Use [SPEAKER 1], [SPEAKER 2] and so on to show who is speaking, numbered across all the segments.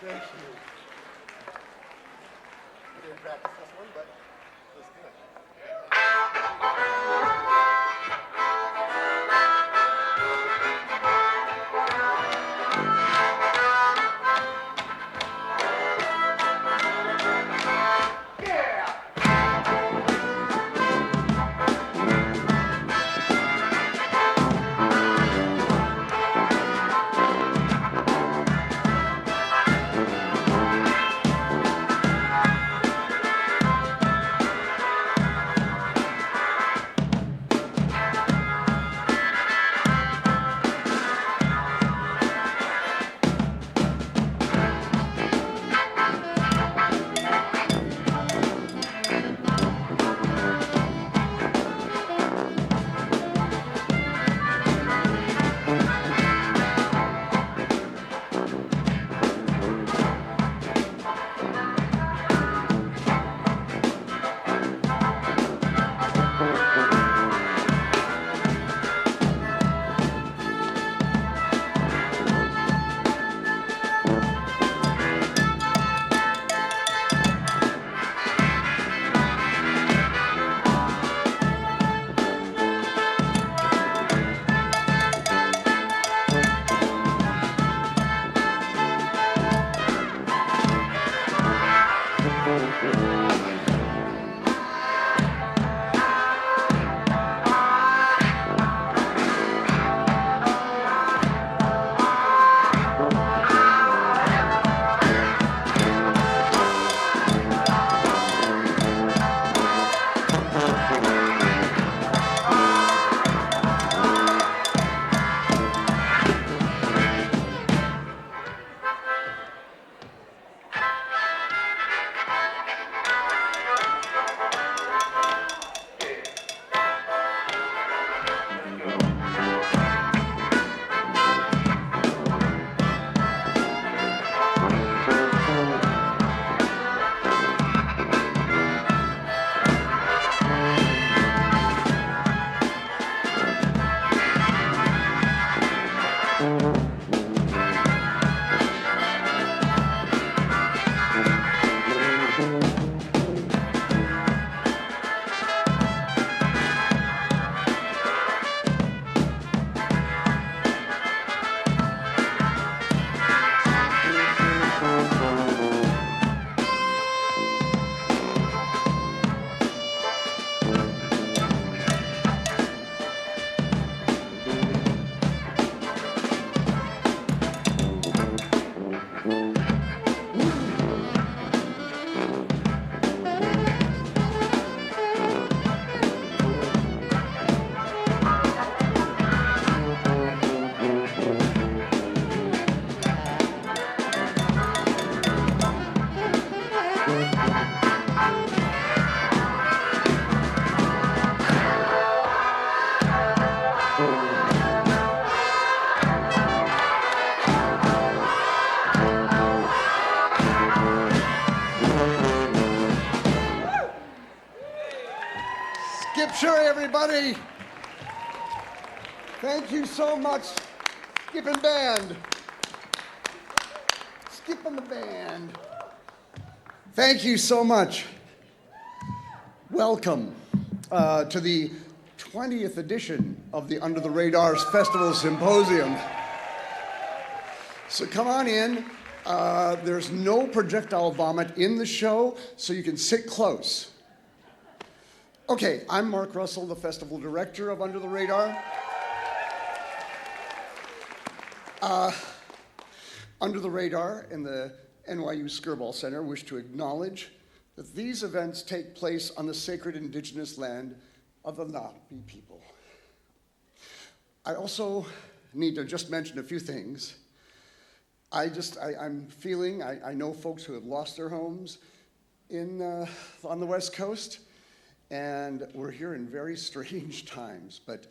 [SPEAKER 1] Thank you. I didn't practice this one, but it was good. Sure, everybody. Thank you so much, Skipping Band. Skipping the band. Thank you so much. Welcome to the 20th edition of the Under the Radar Festival Symposium. So come on in. There's no projectile vomit in the show, so you can sit close. Okay, I'm Mark Russell, the festival director of Under the Radar. Under the Radar and the NYU Skirball Center wish to acknowledge that these events take place on the sacred indigenous land of the Napi people. I also need to just mention a few things. I'm feeling, I know folks who have lost their homes on the West Coast, and we're here in very strange times, but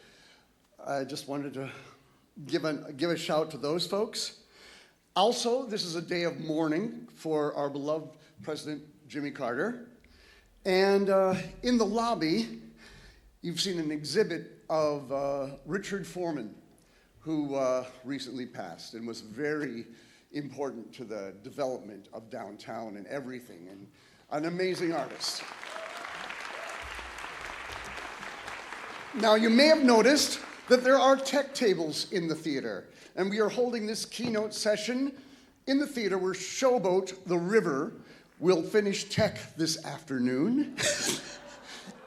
[SPEAKER 1] I just wanted to give a shout to those folks. Also, this is a day of mourning for our beloved President Jimmy Carter. And in the lobby, you've seen an exhibit of Richard Foreman, who recently passed and was very important to the development of downtown and everything, and an amazing artist. Now, you may have noticed that there are tech tables in the theater, and we are holding this keynote session in the theater where Showboat the River will finish tech this afternoon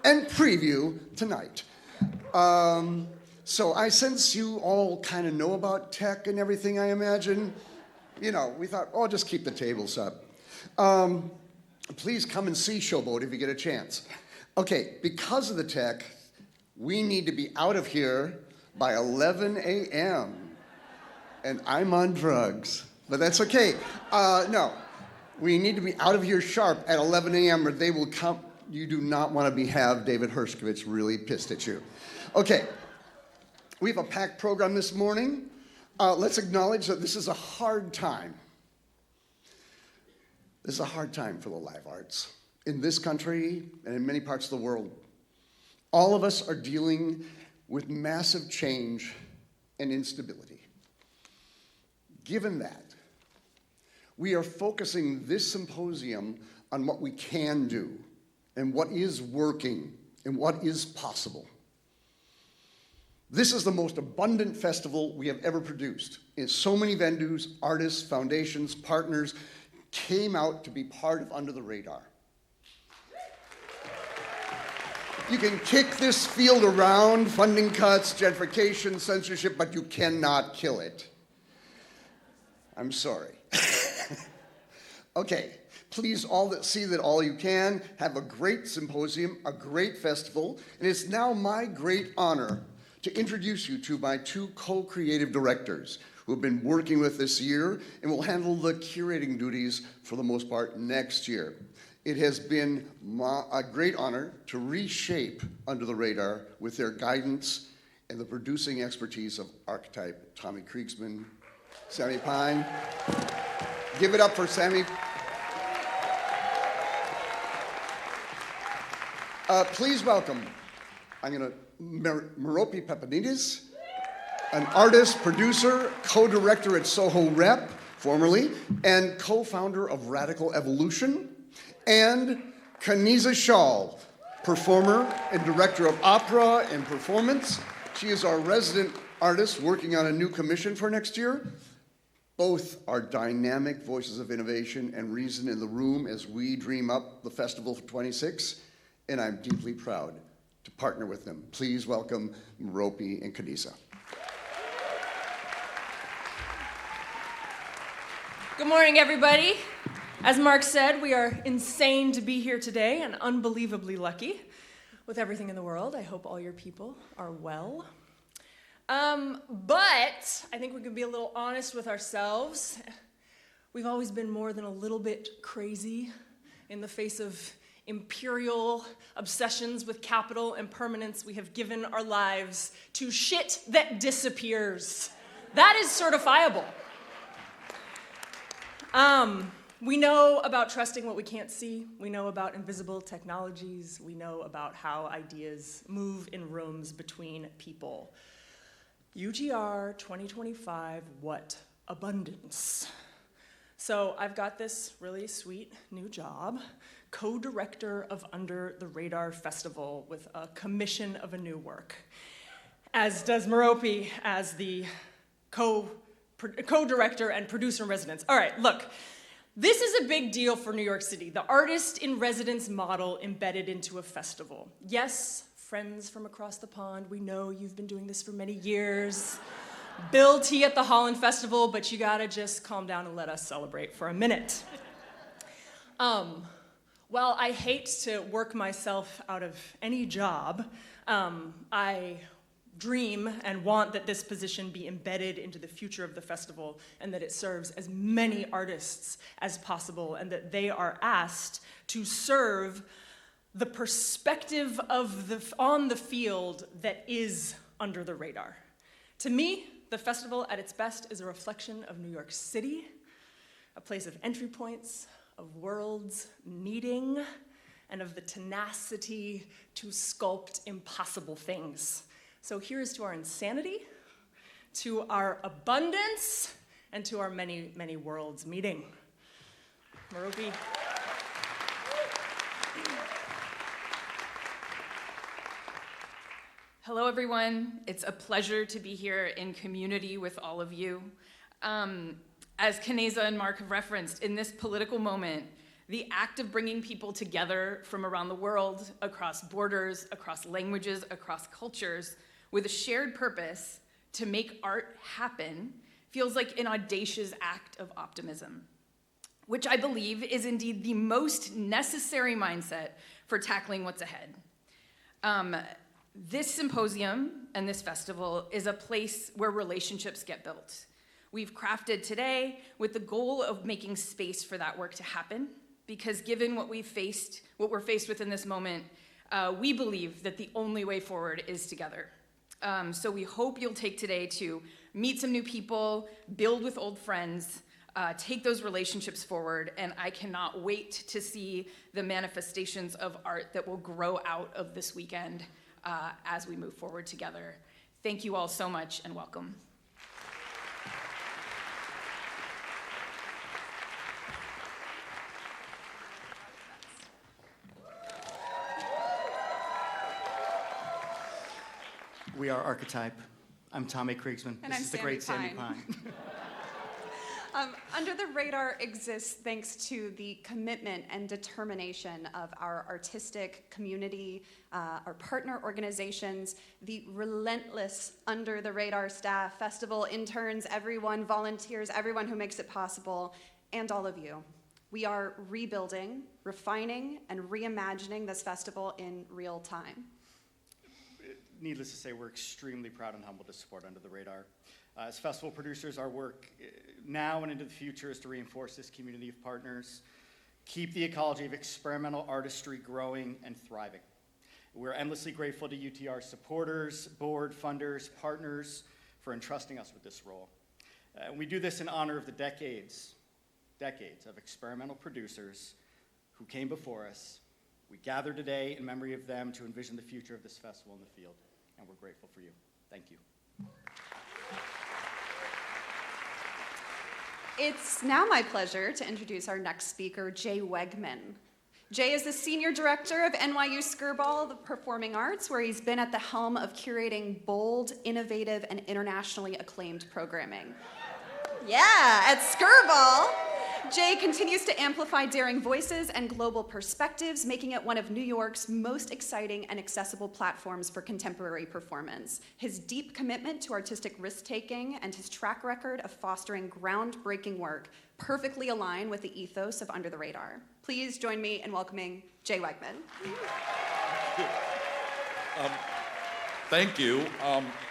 [SPEAKER 1] and preview tonight. So I sense you all kind of know about tech and everything, I imagine. You know, we thought, oh, just keep the tables up. Please come and see Showboat if you get a chance. Okay, because of the tech, we need to be out of here by 11 a.m. And I'm on drugs, but that's okay. No, we need to be out of here sharp at 11 a.m. or they will come. You do not want to have David Hershkovich really pissed at you. Okay, we have a packed program this morning. Let's acknowledge that this is a hard time. This is a hard time for the live arts in this country and in many parts of the world. All of us are dealing with massive change and instability. Given that, we are focusing this symposium on what we can do and what is working and what is possible. This is the most abundant festival we have ever produced. And so many venues, artists, foundations, partners came out to be part of Under the Radar. You can kick this field around, funding cuts, gentrification, censorship, but you cannot kill it. I'm sorry. Okay, please see that all you can. Have a great symposium, a great festival, and it's now my great honor to introduce you to my two co-creative directors who have been working with this year and will handle the curating duties for the most part next year. It has been a great honor to reshape Under the Radar with their guidance and the producing expertise of archetype Tommy Kriegsman, Sammy Pine. Give it up for Sammy. Please welcome, Merope Papanidis, an artist, producer, co-director at Soho Rep, formerly, and co-founder of Radical Evolution, and Kaniza Shawl, performer and director of opera and performance. She is our resident artist working on a new commission for next year. Both are dynamic voices of innovation and reason in the room as we dream up the festival for 26, and I'm deeply proud to partner with them. Please welcome Merope and Kaniza.
[SPEAKER 2] Good morning, everybody. As Mark said, we are insane to be here today and unbelievably lucky with everything in the world. I hope all your people are well. But I think we can be a little honest with ourselves. We've always been more than a little bit crazy in the face of imperial obsessions with capital and permanence. We have given our lives to shit that disappears. That is certifiable. We know about trusting what we can't see. We know about invisible technologies. We know about how ideas move in rooms between people. UTR 2025, what abundance. So I've got this really sweet new job, co-director of Under the Radar Festival with a commission of a new work, as does Merope as the co-director and producer in residence. All right, look, this is a big deal for New York City, the artist in residence model embedded into a festival. Yes, friends from across the pond, we know you've been doing this for many years. Bill T at the Holland Festival, but you gotta just calm down and let us celebrate for a minute. Well, I hate to work myself out of any job. I dream and want that this position be embedded into the future of the festival and that it serves as many artists as possible and that they are asked to serve the perspective of on the field that is Under the Radar. To me, the festival at its best is a reflection of New York City, a place of entry points, of worlds meeting, and of the tenacity to sculpt impossible things. So here's to our insanity, to our abundance, and to our many, many worlds meeting. Maropi.
[SPEAKER 3] Hello, everyone. It's a pleasure to be here in community with all of you. As Kaneza and Mark have referenced, in this political moment, the act of bringing people together from around the world, across borders, across languages, across cultures, with a shared purpose to make art happen feels like an audacious act of optimism, which I believe is indeed the most necessary mindset for tackling what's ahead. This symposium and this festival is a place where relationships get built. We've crafted today with the goal of making space for that work to happen, because given what we're faced with in this moment, we believe that the only way forward is together. So we hope you'll take today to meet some new people, build with old friends, take those relationships forward, and I cannot wait to see the manifestations of art that will grow out of this weekend as we move forward together. Thank you all so much, and welcome.
[SPEAKER 4] We are Archetype. I'm Tommy Kriegsman.
[SPEAKER 5] And
[SPEAKER 4] This
[SPEAKER 5] I'm
[SPEAKER 4] is the great
[SPEAKER 5] Sandy
[SPEAKER 4] Sandy
[SPEAKER 5] Pine.
[SPEAKER 4] Pine.
[SPEAKER 5] Under the Radar exists thanks to the commitment and determination of our artistic community, our partner organizations, the relentless Under the Radar staff, festival interns, everyone, volunteers, everyone who makes it possible, and all of you. We are rebuilding, refining, and reimagining this festival in real time.
[SPEAKER 4] Needless to say, we're extremely proud and humbled to support Under the Radar. As festival producers, our work now and into the future is to reinforce this community of partners, keep the ecology of experimental artistry growing and thriving. We're endlessly grateful to UTR supporters, board, funders, partners for entrusting us with this role. We do this in honor of the decades of experimental producers who came before us. We gather today in memory of them to envision the future of this festival in the field, and we're grateful for you. Thank you.
[SPEAKER 5] It's now my pleasure to introduce our next speaker, Jay Wegman. Jay is the Senior Director of NYU Skirball, the Performing Arts, where he's been at the helm of curating bold, innovative, and internationally acclaimed programming. Yeah, at Skirball, Jay continues to amplify daring voices and global perspectives, making it one of New York's most exciting and accessible platforms for contemporary performance. His deep commitment to artistic risk-taking and his track record of fostering groundbreaking work perfectly align with the ethos of Under the Radar. Please join me in welcoming Jay Wegman.
[SPEAKER 6] Thank you.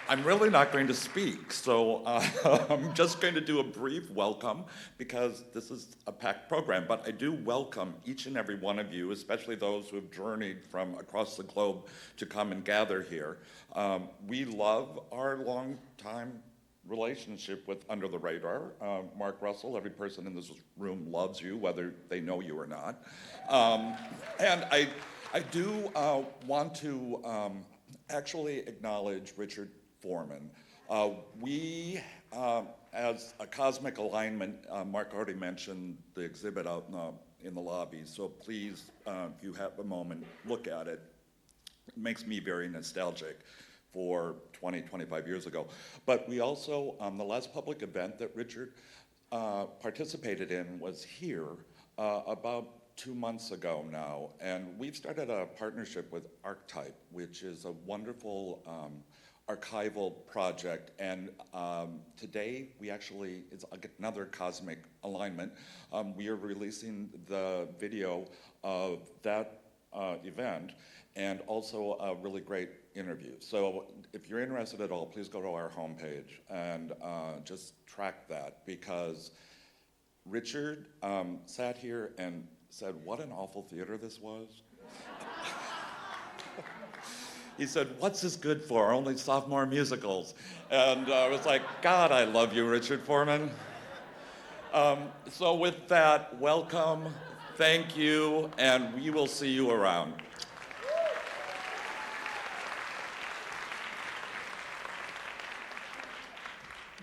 [SPEAKER 6] I'm really not going to speak, so I'm just going to do a brief welcome because this is a packed program, but I do welcome each and every one of you, especially those who have journeyed from across the globe to come and gather here. We love our long-time relationship with Under the Radar. Mark Russell, every person in this room loves you, whether they know you or not. And I do want to actually acknowledge Richard Foreman. We, as a cosmic alignment, Mark already mentioned the exhibit out in the lobby, so please, if you have a moment, look at it. It makes me very nostalgic for 20, 25 years ago. But we also, the last public event that Richard participated in was here about 2 months ago now, and we've started a partnership with Archetype, which is a wonderful archival project, and today we actually, it's another cosmic alignment. We are releasing the video of that event and also a really great interview. So if you're interested at all, please go to our homepage and just track that, because Richard sat here and said, what an awful theater this was. He said, what's this good for? Only sophomore musicals. And I was like, God, I love you, Richard Foreman. So with that, welcome, thank you, and we will see you around.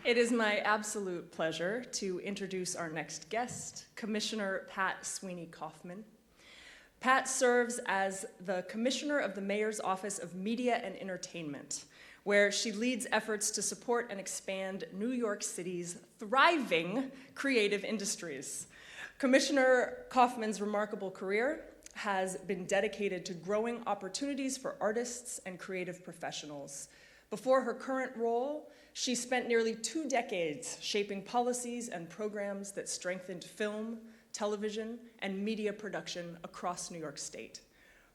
[SPEAKER 2] It is my absolute pleasure to introduce our next guest, Commissioner Pat Sweeney-Kaufman. Pat serves as the Commissioner of the Mayor's Office of Media and Entertainment, where she leads efforts to support and expand New York City's thriving creative industries. Commissioner Kaufman's remarkable career has been dedicated to growing opportunities for artists and creative professionals. Before her current role, she spent nearly 2 decades shaping policies and programs that strengthened film, television, and media production across New York State.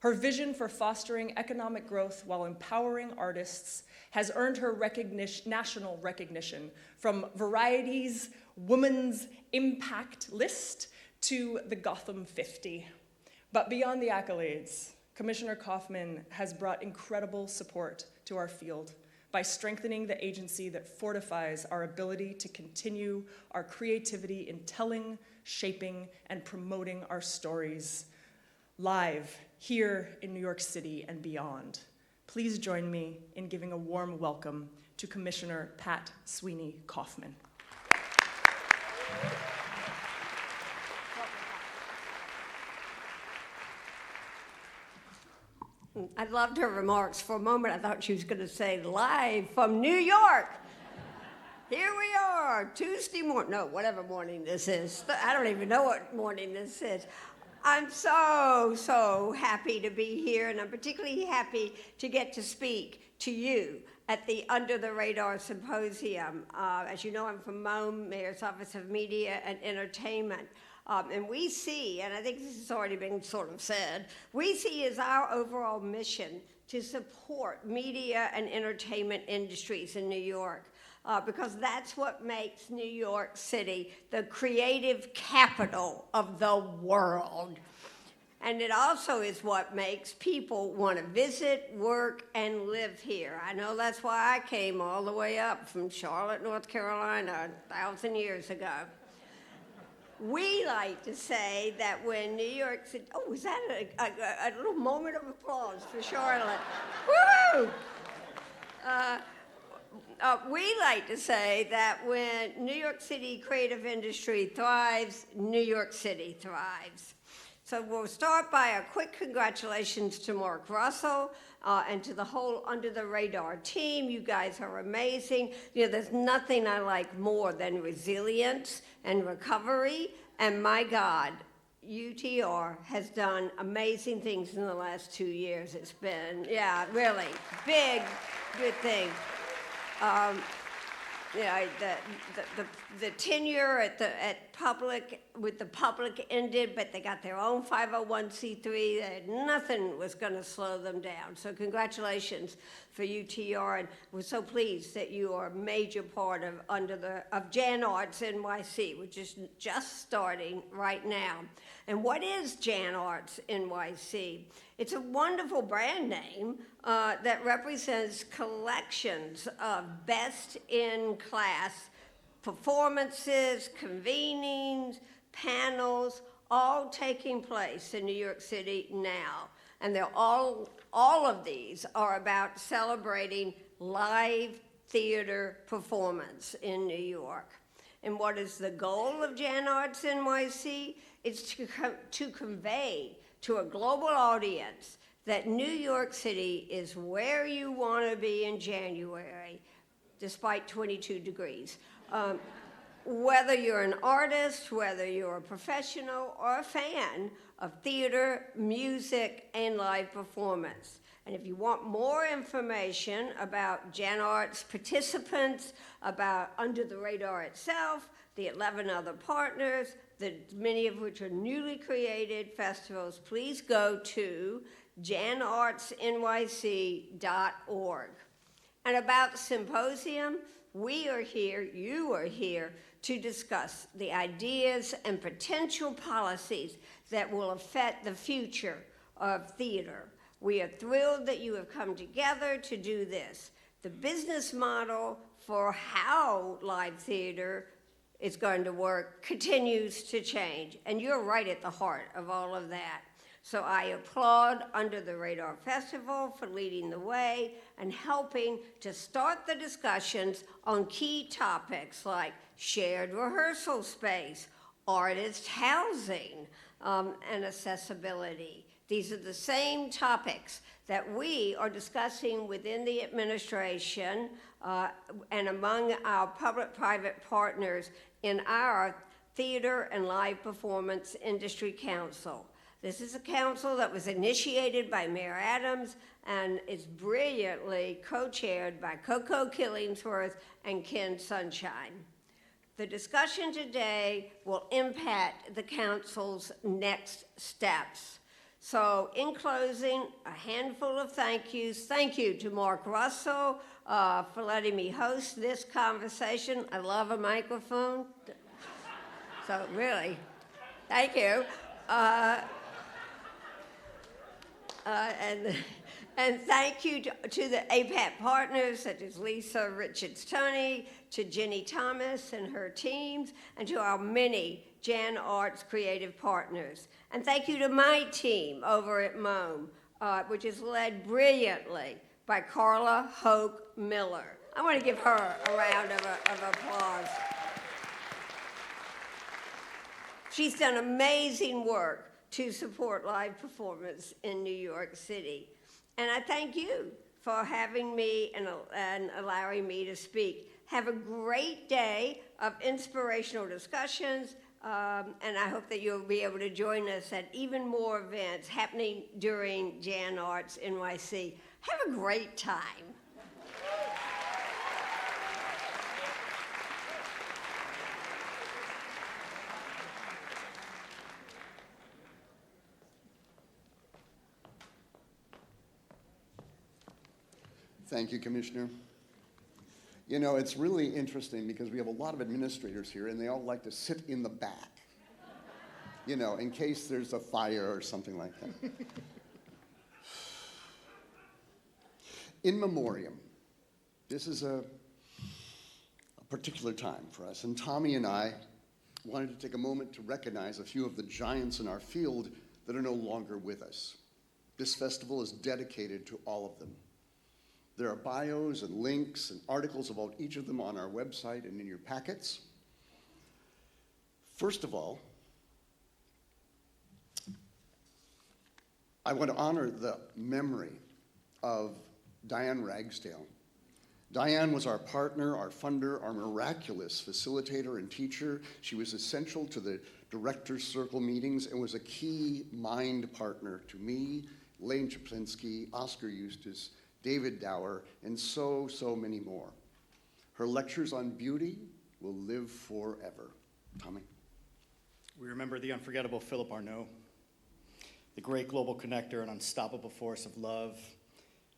[SPEAKER 2] Her vision for fostering economic growth while empowering artists has earned her national recognition, from Variety's Women's Impact List to the Gotham 50. But beyond the accolades, Commissioner Kaufman has brought incredible support to our field by strengthening the agency that fortifies our ability to continue our creativity in telling, shaping, and promoting our stories live here in New York City and beyond. Please join me in giving a warm welcome to Commissioner Pat Sweeney-Kaufman.
[SPEAKER 7] I loved her remarks. For a moment, I thought she was going to say, live from New York. Here we are, Tuesday morning. No, whatever morning this is. I don't even know what morning this is. I'm so happy to be here, and I'm particularly happy to get to speak to you at the Under the Radar Symposium. As you know, I'm from MOME, Mayor's Office of Media and Entertainment. And we see, and I think this has already been sort of said, we see as our overall mission to support media and entertainment industries in New York, because that's what makes New York City the creative capital of the world. And it also is what makes people want to visit, work, and live here. I know that's why I came all the way up from Charlotte, North Carolina, 1,000 years ago. We like to say that when New York City, oh, was that a little moment of applause for Charlotte? Woo! We like to say that when New York City creative industry thrives, New York City thrives. So we'll start by a quick congratulations to Mark Russell and to the whole Under the Radar team. You guys are amazing. You know, there's nothing I like more than resilience and recovery. And my God, UTR has done amazing things in the last 2 years. It's been, yeah, really big, good thing. Yeah, the tenure at public with the public ended, but they got their own 501c3. Nothing was going to slow them down. So congratulations for UTR, and we're so pleased that you are a major part of Jan Arts NYC, which is just starting right now. And what is Jan Arts NYC? It's a wonderful brand name that represents collections of best-in-class performances, convenings, panels, all taking place in New York City now. And they're all of these are about celebrating live theater performance in New York. And what is the goal of Jan Arts NYC? It's to convey to a global audience that New York City is where you want to be in January, despite 22 degrees. Whether you're an artist, whether you're a professional or a fan of theater, music, and live performance. And if you want more information about Jan Arts participants, about Under the Radar itself, the 11 other partners, many of which are newly created festivals, please go to janartsnyc.org. And about the symposium, we are here, you are here, to discuss the ideas and potential policies that will affect the future of theater. We are thrilled that you have come together to do this. The business model for how live theater is going to work continues to change, and you're right at the heart of all of that. So I applaud Under the Radar Festival for leading the way and helping to start the discussions on key topics like shared rehearsal space, artist housing, and accessibility. These are the same topics that we are discussing within the administration and among our public-private partners in our Theater and Live Performance Industry Council. This is a council that was initiated by Mayor Adams and is brilliantly co-chaired by Coco Killingsworth and Ken Sunshine. The discussion today will impact the council's next steps. So in closing, a handful of thank yous. Thank you to Mark Russell for letting me host this conversation. I love a microphone. So really, thank you. And thank you to the APAT partners, such as Lisa Richards-Toney, to Jenny Thomas and her teams, and to our many Jan Arts creative partners. And thank you to my team over at MOME, which is led brilliantly by Carla Hoke Miller. I want to give her a round of applause. She's done amazing work to support live performance in New York City. And I thank you for having me and allowing me to speak. Have a great day of inspirational discussions, and I hope that you'll be able to join us at even more events happening during Jan Arts NYC. Have a great time.
[SPEAKER 1] Thank you, Commissioner. You know, it's really interesting because we have a lot of administrators here and they all like to sit in the back, you know, in case there's a fire or something like that. In memoriam, this is a particular time for us, and Tommy and I wanted to take a moment to recognize a few of the giants in our field that are no longer with us. This festival is dedicated to all of them. There are bios and links and articles about each of them on our website and in your packets. First of all, I want to honor the memory of Diane Ragsdale. Diane was our partner, our funder, our miraculous facilitator and teacher. She was essential to the Director's Circle meetings and was a key mind partner to me, Lane Czaplinski, Oscar Eustace, David Dower, and so many more. Her lectures on beauty will live forever. Tommy?
[SPEAKER 4] We remember the unforgettable Philip Arnaud, the great global connector and unstoppable force of love,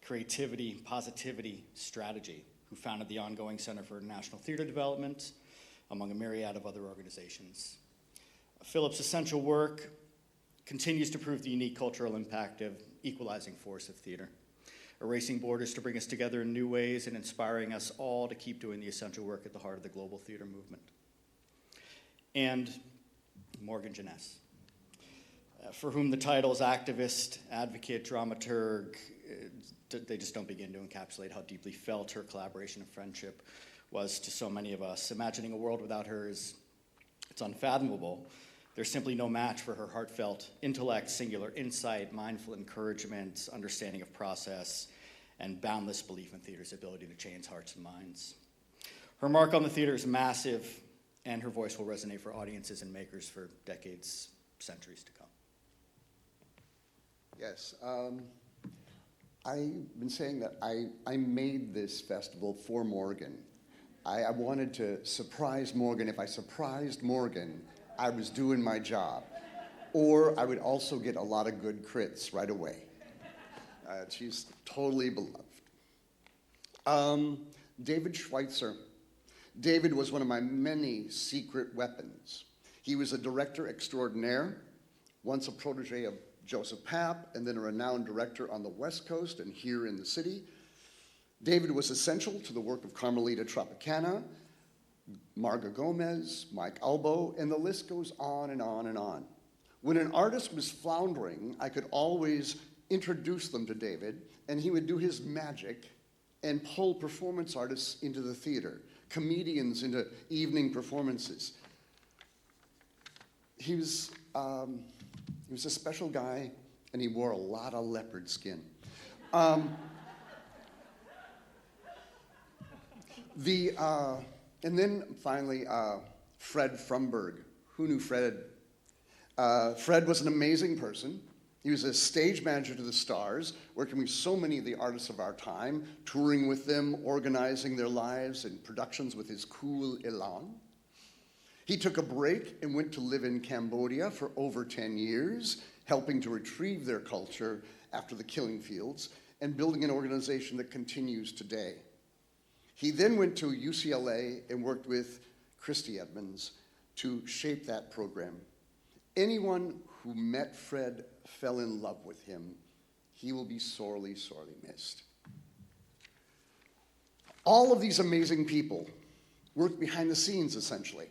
[SPEAKER 4] creativity, positivity, strategy, who founded the ongoing Center for National Theater Development, among a myriad of other organizations. Philip's essential work continues to prove the unique cultural impact of equalizing force of theater, erasing borders to bring us together in new ways and inspiring us all to keep doing the essential work at the heart of the global theater movement. And Morgan Jeunesse, for whom the titles activist, advocate, dramaturg, they just don't begin to encapsulate how deeply felt her collaboration and friendship was to so many of us. Imagining a world without her it's unfathomable. There's simply no match for her heartfelt intellect, singular insight, mindful encouragement, understanding of process, and boundless belief in theater's ability to change hearts and minds. Her mark on the theater is massive, and her voice will resonate for audiences and makers for decades, centuries to come.
[SPEAKER 1] Yes. I've been saying that I made this festival for Morgan. I wanted to surprise Morgan. If I surprised Morgan, I was doing my job. Or I would also get a lot of good crits right away. She's totally beloved. David Schweitzer. David was one of my many secret weapons. He was a director extraordinaire, once a protege of Joseph Papp, and then a renowned director on the West Coast and here in the city. David was essential to the work of Carmelita Tropicana, Marga Gomez, Mike Albo, and the list goes on and on and on. When an artist was floundering, I could always introduce them to David, and he would do his magic and pull performance artists into the theater, comedians into evening performances. He was a special guy, and he wore a lot of leopard skin. And then finally, Fred Frumberg. Who knew Fred? Fred was an amazing person. He was a stage manager to the stars, working with so many of the artists of our time, touring with them, organizing their lives and productions with his cool elan. He took a break and went to live in Cambodia for over 10 years, helping to retrieve their culture after the killing fields and building an organization that continues today. He then went to UCLA and worked with Christy Edmonds to shape that program. Anyone who met Fred fell in love with him. He will be sorely, sorely missed. All of these amazing people worked behind the scenes, essentially,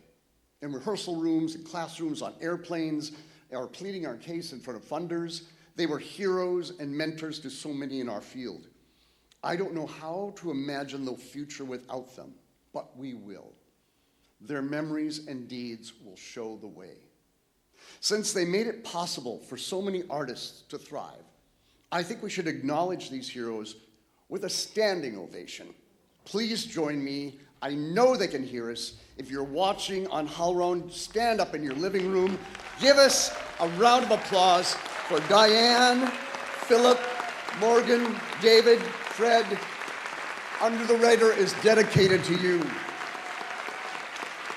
[SPEAKER 1] in rehearsal rooms, in classrooms, on airplanes, or pleading our case in front of funders. They were heroes and mentors to so many in our field. I don't know how to imagine the future without them, but we will. Their memories and deeds will show the way. Since they made it possible for so many artists to thrive, I think we should acknowledge these heroes with a standing ovation. Please join me. I know they can hear us. If you're watching on Hallround, stand up in your living room. Give us a round of applause for Diane, Philip, Morgan, David, Fred. Under the Radar is dedicated to you.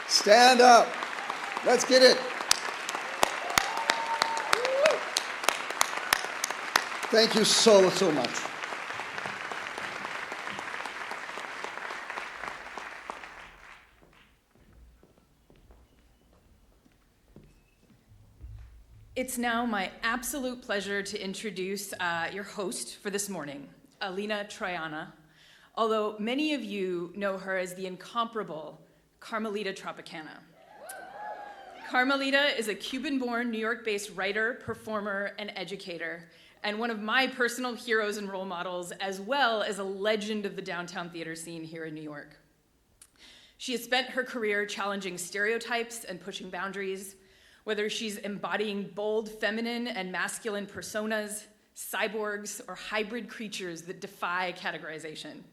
[SPEAKER 1] Stand up. Let's get it. Thank you so, so much.
[SPEAKER 3] It's now my absolute pleasure to introduce your host for this morning, Alina Troiana, although many of you know her as the incomparable Kamilah Tropicana. Kamilah is a Cuban-born, New York-based writer, performer, and educator, and one of my personal heroes and role models, as well as a legend of the downtown theater scene here in New York. She has spent her career challenging stereotypes and pushing boundaries, whether she's embodying bold feminine and masculine personas, cyborgs, or hybrid creatures that defy categorization.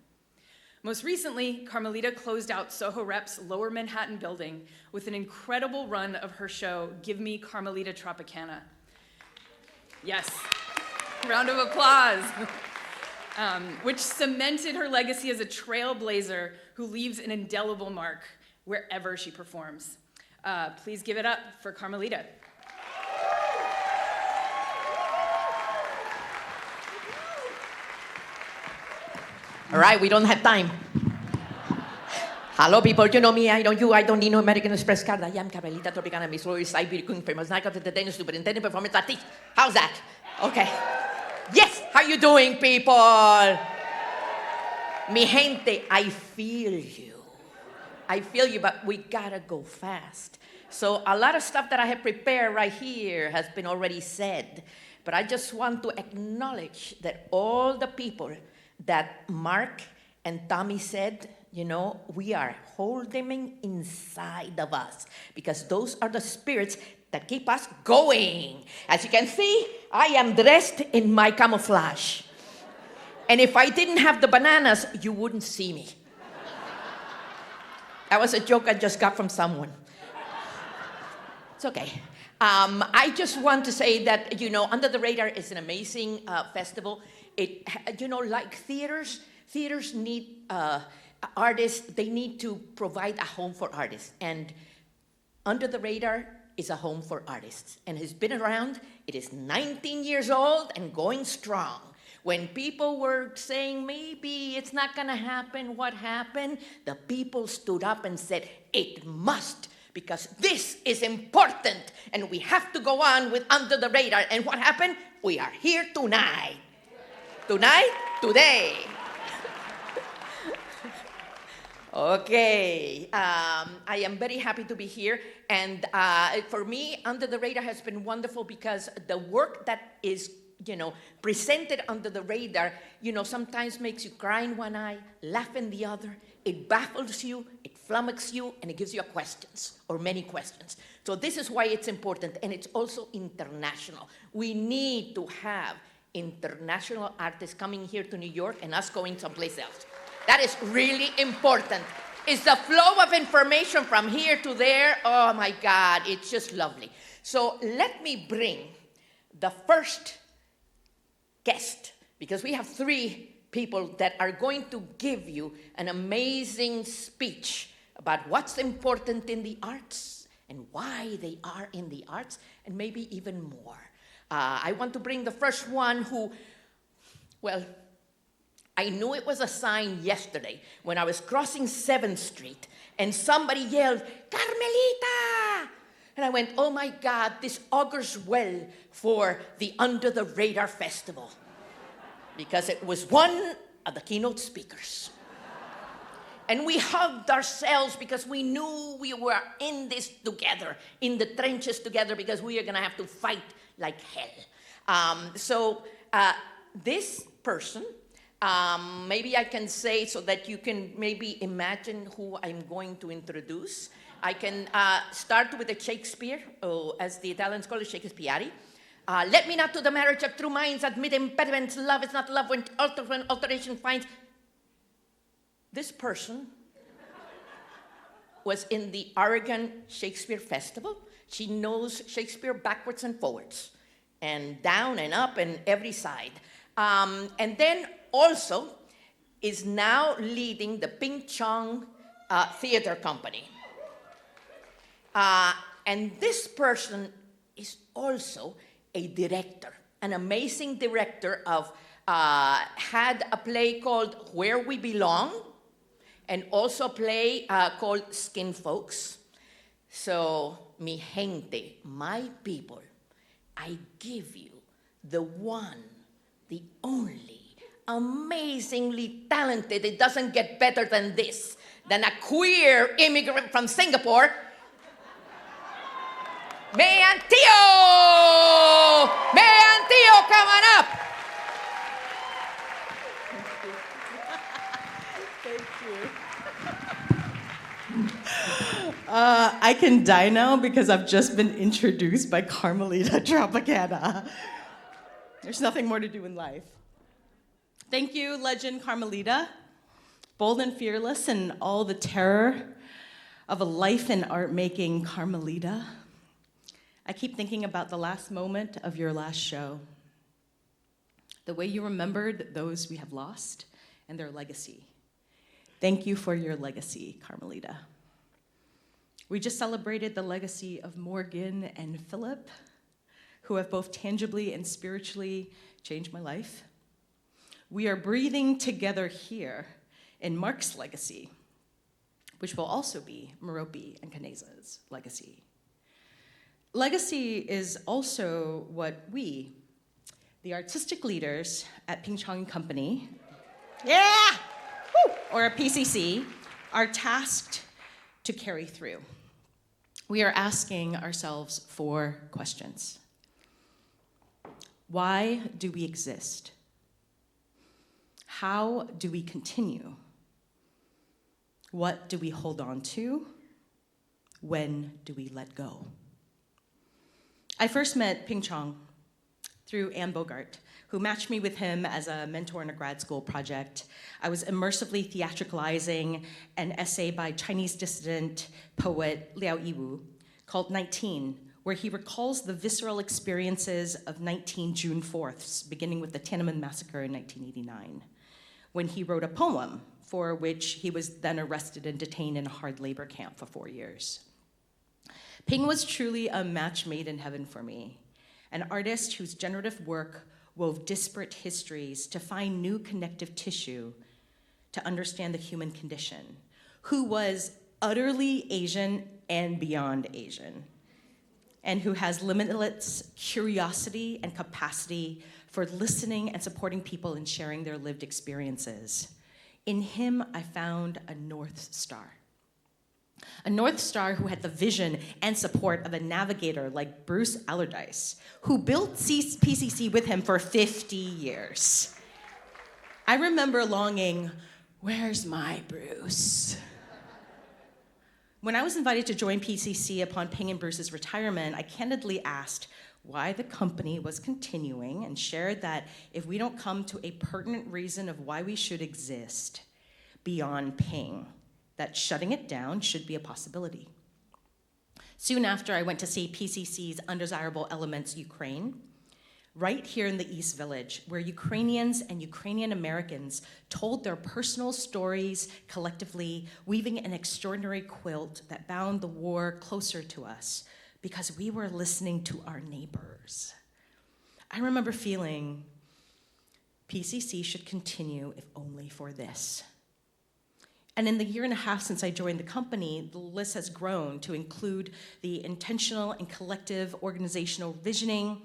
[SPEAKER 3] Most recently, Kamilah closed out Soho Rep's Lower Manhattan building with an incredible run of her show, Give Me Kamilah Tropicana. Yes, round of applause. Which cemented her legacy as a trailblazer who leaves an indelible mark wherever she performs. Please give it up for Kamilah.
[SPEAKER 8] All right, we don't have time. Hello, people. You know me. I know you. I don't need no American Express card. I am Kamilah Tropicana, Miss Louis Iberican famous night of the Danish superintendent performance artist. How's that? Okay. Yes. How you doing, people? Mi gente, I feel you. I feel you, but we gotta go fast. So a lot of stuff that I have prepared right here has been already said, but I just want to acknowledge that all the people that Mark and Tommy said, you know, we are holding inside of us because those are the spirits that keep us going. As you can see, I am dressed in my camouflage. And if I didn't have the bananas, you wouldn't see me. That was a joke I just got from someone. It's okay. I just want to say that, you know, Under the Radar is an amazing festival. It, you know, like theaters need artists. They need to provide a home for artists. And Under the Radar is a home for artists. And it's been around. It is 19 years old and going strong. When people were saying, maybe it's not going to happen, what happened? The people stood up and said, it must, because this is important, and we have to go on with Under the Radar. And what happened? We are here tonight. Tonight? Today. Okay, I am very happy to be here, and for me, Under the Radar has been wonderful because the work that is, presented under the radar, sometimes makes you cry in one eye, laugh in the other. It baffles you, it flummoxes you, and it gives you questions, or many questions. So this is why it's important, and it's also international. We need to have international artists coming here to New York and us going someplace else. That is really important. It's the flow of information from here to there. Oh my God, it's just lovely. So let me bring the first guest, because we have 3 people that are going to give you an amazing speech about what's important in the arts and why they are in the arts, and maybe even more. I want to bring the first one who, well, I knew it was a sign yesterday when I was crossing 7th Street and somebody yelled, "Carmelita!" And I went, oh my God, this augurs well for the Under the Radar Festival, because it was one of the keynote speakers. And we hugged ourselves because we knew we were in this together, in the trenches together, because we are gonna have to fight like hell. This person, maybe I can say so that you can maybe imagine who I'm going to introduce. I can start with the Shakespeare, or as the Italians call it, Shakespeare. Let me not to the marriage of true minds admit impediments. Love is not love when alteration finds. This person was in the Oregon Shakespeare Festival. She knows Shakespeare backwards and forwards, and down and up and every side. And then also is now leading the Ping Chong Theater Company. And this person is also a director, an amazing director of, had a play called Where We Belong, and also a play called Skin Folks. So, mi gente, my people, I give you the one, the only, amazingly talented, it doesn't get better than this, than a queer immigrant from Singapore, Mei Ann Teo! Mei Ann Teo, come on up!
[SPEAKER 9] I can die now because I've just been introduced by Carmelita Tropicana. There's nothing more to do in life. Thank you, legend Carmelita. Bold and fearless in all the terror of a life in art making, Carmelita. I keep thinking about the last moment of your last show. The way you remembered those we have lost and their legacy. Thank you for your legacy, Carmelita. We just celebrated the legacy of Morgan and Philip, who have both tangibly and spiritually changed my life. We are breathing together here in Mark's legacy, which will also be Merope and Kaneza's legacy. Legacy is also what we, the artistic leaders at Chong and Company, or PCC, are tasked to carry through. We are asking ourselves 4 questions. Why do we exist? How do we continue? What do we hold on to? When do we let go? I first met Ping Chong through Anne Bogart, who matched me with him as a mentor in a grad school project. I was immersively theatricalizing an essay by Chinese dissident poet Liao Yiwu called 19, where he recalls the visceral experiences of 19 June 4ths, beginning with the Tiananmen Massacre in 1989, when he wrote a poem for which he was then arrested and detained in a hard labor camp for 4 years. Ping was truly a match made in heaven for me, an artist whose generative work wove disparate histories to find new connective tissue to understand the human condition, who was utterly Asian and beyond Asian, and who has limitless curiosity and capacity for listening and supporting people and sharing their lived experiences. In him, I found a North Star. A North Star who had the vision and support of a navigator like Bruce Allardyce, who built PCC with him for 50 years. I remember longing, where's my Bruce? When I was invited to join PCC upon Ping and Bruce's retirement, I candidly asked why the company was continuing and shared that if we don't come to a pertinent reason of why we should exist beyond Ping, that shutting it down should be a possibility. Soon after, I went to see PCC's Undesirable Elements Ukraine, right here in the East Village, where Ukrainians and Ukrainian Americans told their personal stories collectively, weaving an extraordinary quilt that bound the war closer to us because we were listening to our neighbors. I remember feeling PCC should continue if only for this. And in the year and a half since I joined the company, the list has grown to include the intentional and collective organizational visioning,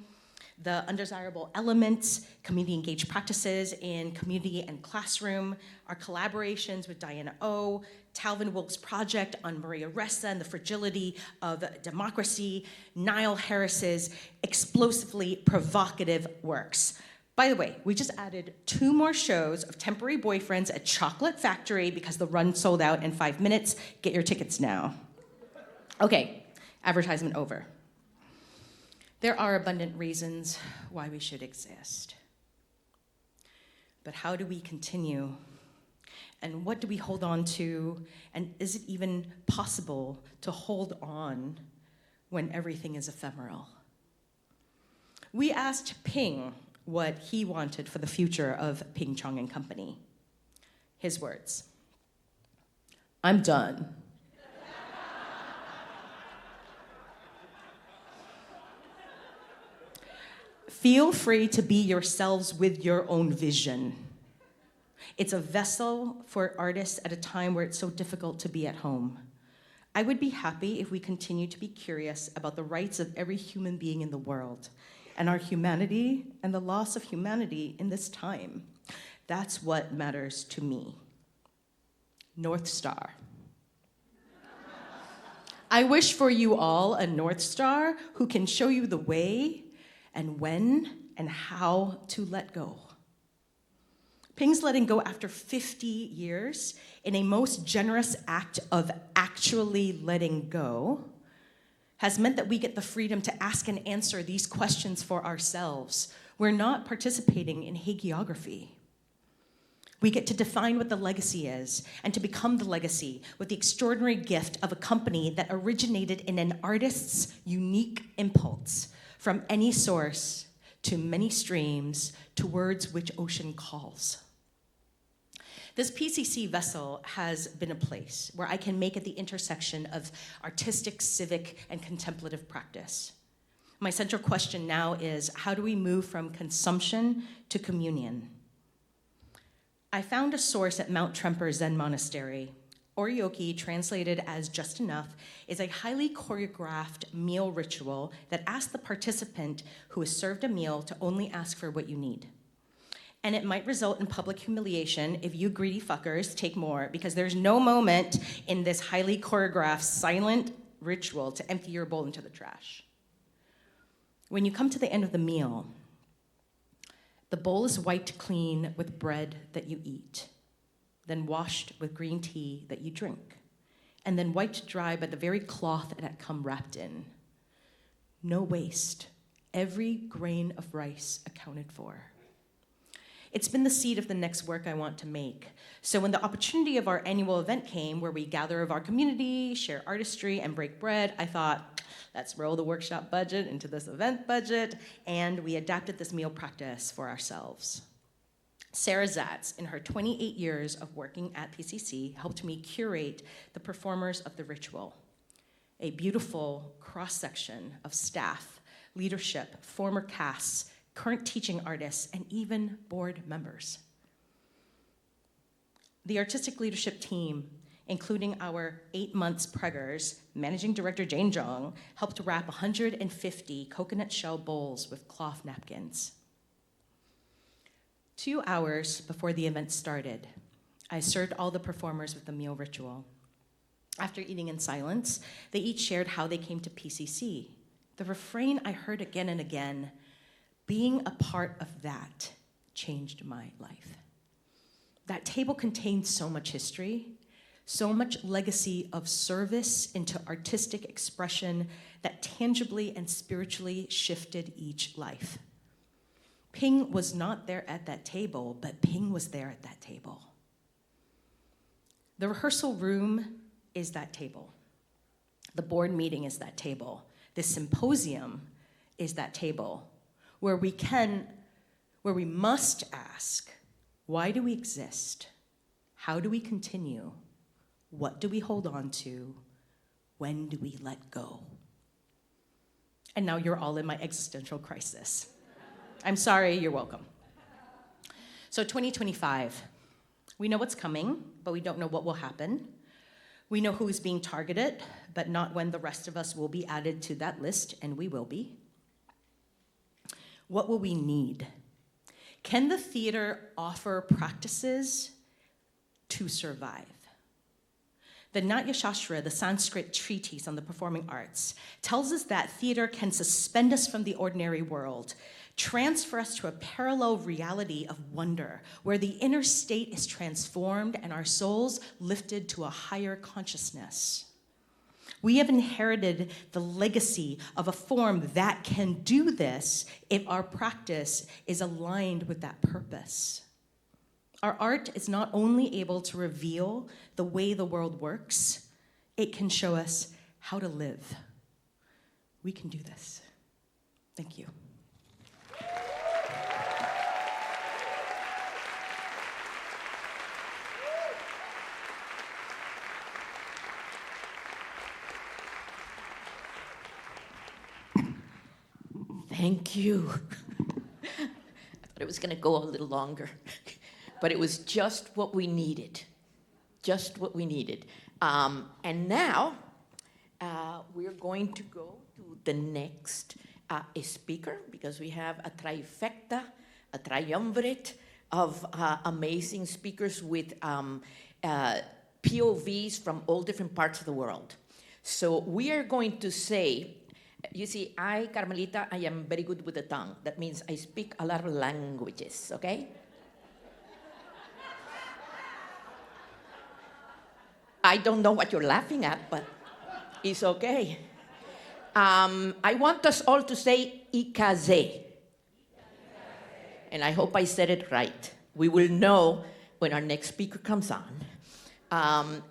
[SPEAKER 9] the undesirable elements, community engaged practices in community and classroom, our collaborations with Diana O, Talvin Wilkes' project on Maria Ressa and the fragility of democracy, Niall Harris's explosively provocative works. By the way, we just added 2 more shows of Temporary Boyfriends at Chocolate Factory because the run sold out in 5 minutes. Get your tickets now. Okay, advertisement over. There are abundant reasons why we should exist. But how do we continue? And what do we hold on to? And is it even possible to hold on when everything is ephemeral? We asked Ping what he wanted for the future of Ping, Chong and Company. His words, "I'm done. Feel free to be yourselves with your own vision. It's a vessel for artists at a time where it's so difficult to be at home. I would be happy if we continue to be curious about the rights of every human being in the world and our humanity and the loss of humanity in this time. That's what matters to me. North Star." I wish for you all a North Star who can show you the way and when and how to let go. Ping's letting go after 50 years in a most generous act of actually letting go has meant that we get the freedom to ask and answer these questions for ourselves. We're not participating in hagiography. We get to define what the legacy is and to become the legacy with the extraordinary gift of a company that originated in an artist's unique impulse from any source to many streams to words which ocean calls. This PCC vessel has been a place where I can make at the intersection of artistic, civic, and contemplative practice. My central question now is, how do we move from consumption to communion? I found a source at Mount Tremper Zen Monastery. Oryoki, translated as just enough, is a highly choreographed meal ritual that asks the participant who is served a meal to only ask for what you need. And it might result in public humiliation if you greedy fuckers take more, because there's no moment in this highly choreographed, silent ritual to empty your bowl into the trash. When you come to the end of the meal, the bowl is wiped clean with bread that you eat, then washed with green tea that you drink, and then wiped dry by the very cloth it had come wrapped in. No waste, every grain of rice accounted for. It's been the seed of the next work I want to make. So when the opportunity of our annual event came, where we gather of our community, share artistry, and break bread, I thought, let's roll the workshop budget into this event budget, and we adapted this meal practice for ourselves. Sarah Zatz, in her 28 years of working at PCC, helped me curate the performers of the ritual, a beautiful cross-section of staff, leadership, former casts, current teaching artists, and even board members. The artistic leadership team, including our 8 months preggers, Managing Director Jane Jong, helped wrap 150 coconut shell bowls with cloth napkins. 2 hours before the event started, I served all the performers with a meal ritual. After eating in silence, they each shared how they came to PCC. The refrain I heard again and again, being a part of that changed my life. That table contained so much history, so much legacy of service into artistic expression that tangibly and spiritually shifted each life. Ping was not there at that table, but Ping was there at that table. The rehearsal room is that table. The board meeting is that table. This symposium is that table where we must ask, why do we exist? How do we continue? What do we hold on to? When do we let go? And now you're all in my existential crisis. I'm sorry, you're welcome. So 2025, we know what's coming, but we don't know what will happen. We know who is being targeted, but not when the rest of us will be added to that list, and we will be. What will we need? Can the theater offer practices to survive? The Natya Shastra, the Sanskrit treatise on the performing arts, tells us that theater can suspend us from the ordinary world, transfer us to a parallel reality of wonder, where the inner state is transformed and our souls lifted to a higher consciousness. We have inherited the legacy of a form that can do this if our practice is aligned with that purpose. Our art is not only able to reveal the way the world works, it can show us how to live. We can do this. Thank you.
[SPEAKER 8] Thank you. I thought it was going to go a little longer, but it was just what we needed. Just what we needed. And now we're going to go to the next speaker, because we have a trifecta, a triumvirate of amazing speakers with POVs from all different parts of the world. So we are going to say, you see, Carmelita, I am very good with the tongue. That means I speak a lot of languages, okay? I don't know what you're laughing at, but it's okay. I want us all to say ikaze. And I hope I said it right. We will know when our next speaker comes on.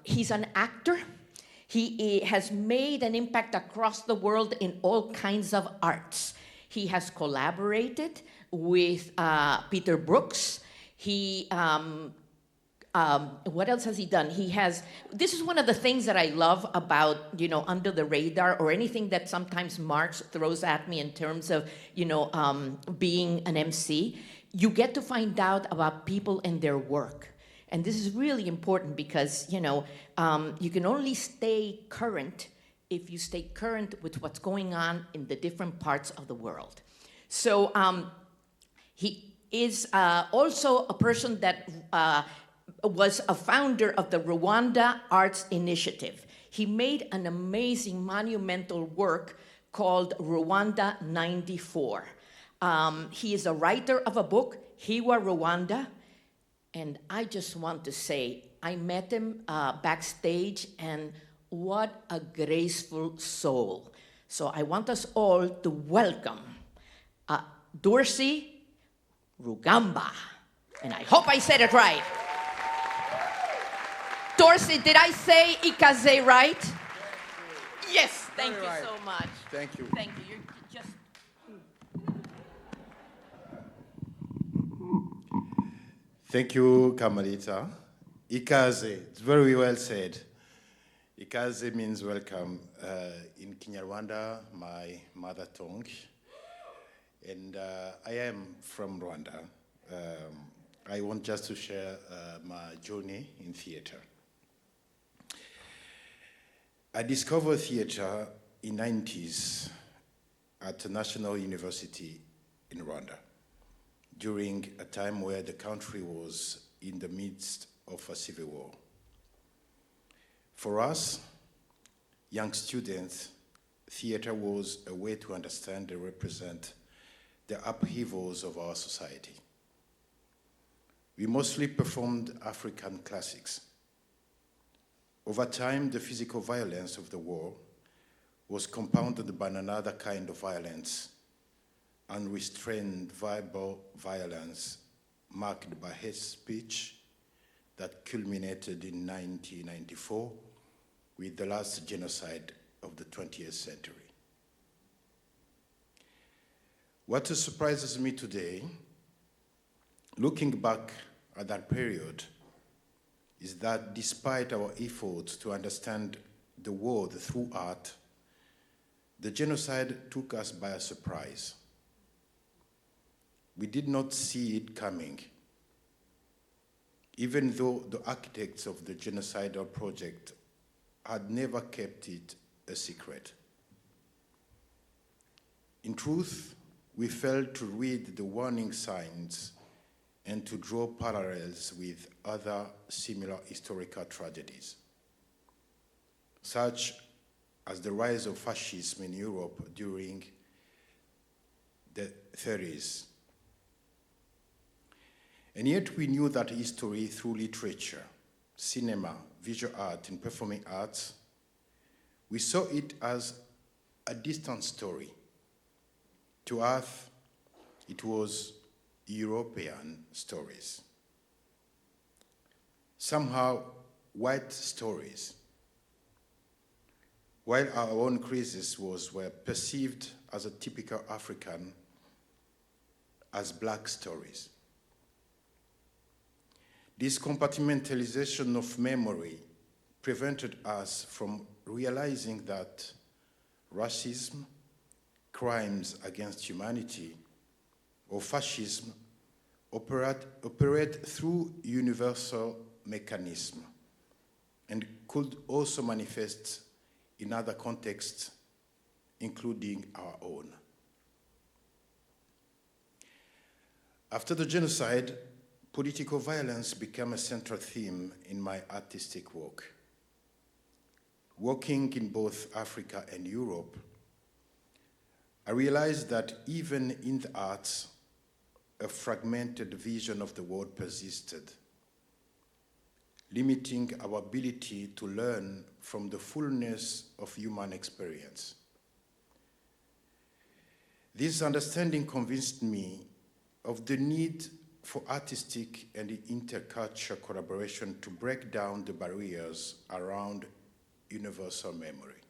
[SPEAKER 8] He's an actor. He has made an impact across the world in all kinds of arts. He has collaborated with Peter Brooks. What else has he done? This is one of the things that I love about, Under the Radar, or anything that sometimes Marx throws at me in terms of, being an MC. You get to find out about people and their work. And this is really important because, you can only stay current if you stay current with what's going on in the different parts of the world. So he is also a person that was a founder of the Rwanda Arts Initiative. He made an amazing monumental work called Rwanda 94. He is a writer of a book, Hiwa Rwanda. And I just want to say, I met him backstage, and what a graceful soul. So I want us all to welcome Dorcy Rugamba. And I hope I said it right. Dorcy, did I say ikaze right? Yes, thank you so much.
[SPEAKER 1] Thank you.
[SPEAKER 8] Thank you. You're just...
[SPEAKER 10] Thank you, Carmelita. Ikaze, it's very well said. Ikaze means welcome in Kinyarwanda, my mother tongue. And I am from Rwanda. I want just to share my journey in theater. I discovered theater in the 90s at the National University in Rwanda, during a time where the country was in the midst of a civil war. For us, young students, theater was a way to understand and represent the upheavals of our society. We mostly performed African classics. Over time, the physical violence of the war was compounded by another kind of violence, unrestrained verbal violence marked by hate speech that culminated in 1994 with the last genocide of the 20th century. What surprises me today, looking back at that period, is that despite our efforts to understand the world through art, the genocide took us by a surprise. We did not see it coming, even though the architects of the genocidal project had never kept it a secret. In truth, we failed to read the warning signs and to draw parallels with other similar historical tragedies, such as the rise of fascism in Europe during the 30s. And yet we knew that history through literature, cinema, visual art, and performing arts, we saw it as a distant story. To us, it was European stories. Somehow, white stories. While our own crises were perceived as a typical African, as black stories. This compartmentalization of memory prevented us from realizing that racism, crimes against humanity, or fascism operate through universal mechanism and could also manifest in other contexts, including our own. After the genocide, political violence became a central theme in my artistic work. Working in both Africa and Europe, I realized that even in the arts, a fragmented vision of the world persisted, limiting our ability to learn from the fullness of human experience. This understanding convinced me of the need for artistic and intercultural collaboration to break down the barriers around universal memory.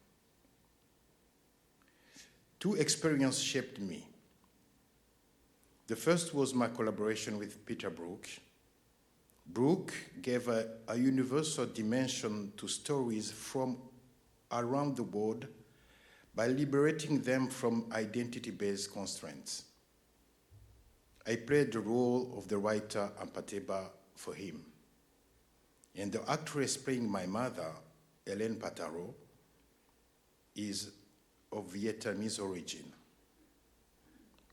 [SPEAKER 10] Two experiences shaped me. The first was my collaboration with Peter Brook. Brook gave a universal dimension to stories from around the world by liberating them from identity-based constraints. I played the role of the writer Ampateba for him. And the actress playing my mother, Hélène Pataro, is of Vietnamese origin.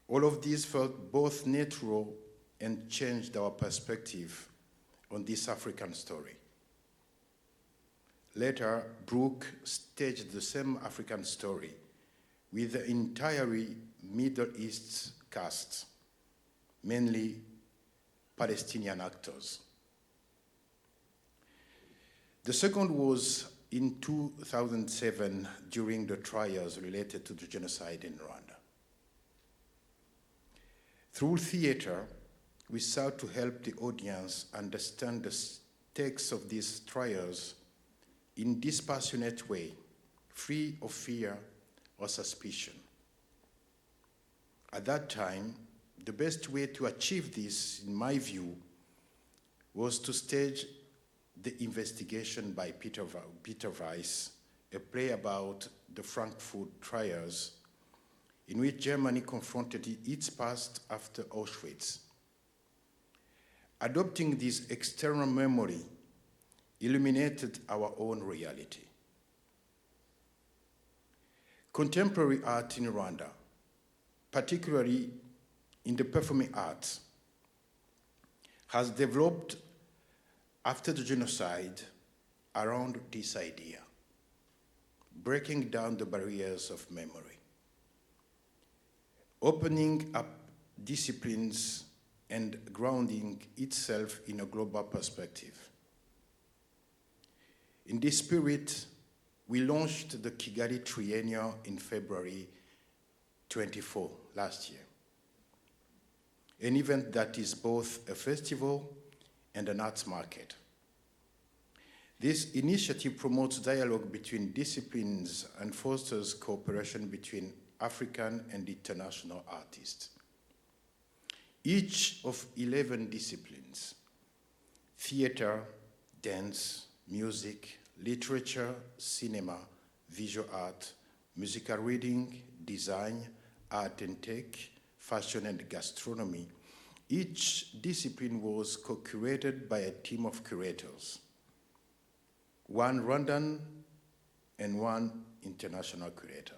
[SPEAKER 10] All of these felt both natural and changed our perspective on this African story. Later, Brook staged the same African story with the entirely Middle East cast, mainly Palestinian actors. The second was in 2007 during the trials related to the genocide in Rwanda. Through theater, we sought to help the audience understand the stakes of these trials in dispassionate way, free of fear or suspicion. At that time, the best way to achieve this, in my view, was to stage the investigation by Peter Weiss, a play about the Frankfurt trials, in which Germany confronted its past after Auschwitz. Adopting this external memory illuminated our own reality. Contemporary art in Rwanda, particularly in the performing arts, has developed after the genocide around this idea, breaking down the barriers of memory, opening up disciplines and grounding itself in a global perspective. In this spirit, we launched the Kigali Triennial in February 24 last year, an event that is both a festival and an arts market. This initiative promotes dialogue between disciplines and fosters cooperation between African and international artists. Each of 11 disciplines, theater, dance, music, literature, cinema, visual art, musical reading, design, art and tech, fashion and gastronomy, each discipline was co-curated by a team of curators, one Rwandan and one international curator.